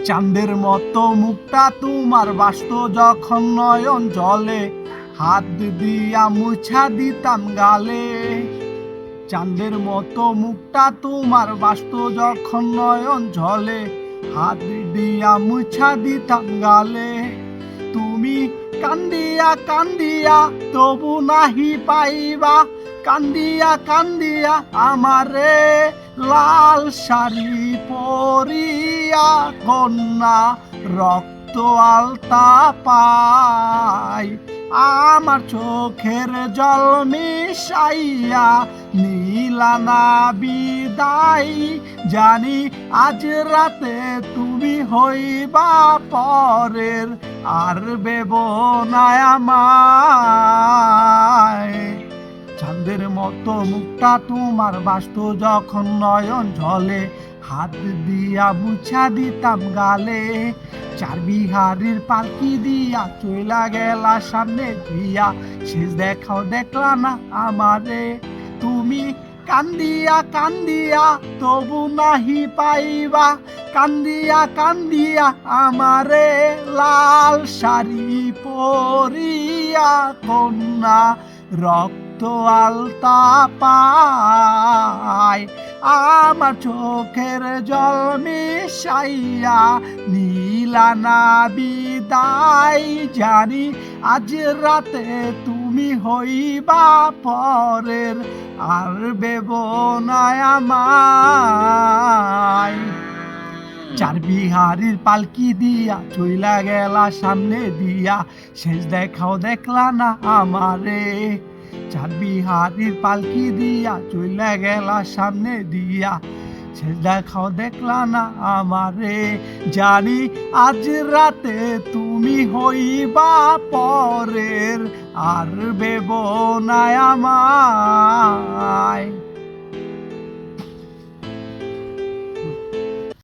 চাঁদের মতো মুখটা তোমার বাসত যখন নয়ন জলে, হাত দিয়া মুছা দিতাম গালে। চাঁদের মতো মুখটা তোমার বাসত যখন নয়ন ঝলে, হাত দিয়া মুছা দিতাম গালে। তুমি কান্দিয়া কান্দিয়া তবু নাহি পাইবা, কান্দিয়া কান্দিয়া আমারে লাল শাড়ি পরিয়া কন্যা রক্ত আলতা পাই। আমার চোখের জল মিশাইয়া নীলানা বিদায়, জানি আজ রাতে তুমি হইবা পরের, আর বেব না আমায়। চাঁদের মতো মুখটা তোমার বাসত যখন নয়ন ঝলে, হাত দিয়া মুছা দিতাম গালে। চার বিহারির পালকি দিয়া চইলা গেলা সামনে দিয়া, শেষ দেখাও দেখলা না আমারে। তুমি কান্দিয়া কান্দিয়া তবু নাহি পাইবা, কান্দিয়া কান্দিয়া আমারে লাল শাড়ি পরিয়া কন্যা রক্ত আলতা পায়। আমার চোখের জল মিশাইয়া নীলানা বিদায়, জানি আজ রাতে তুমি হইবা পরের, আর বেব না আমায়। চার বিহারির পালকি দিয়া চইলা গেলা সামনে দিয়া, শেষ দেখাও দেখলা না আমারে। চার বিহারির পালকি দিয়া চইলা গেলা সামনে দিয়া, শেষ দেখাও দেখলা না আমারে। জানি আজ রাতে তুমি হইবা পরের, আর বেব না আমায়।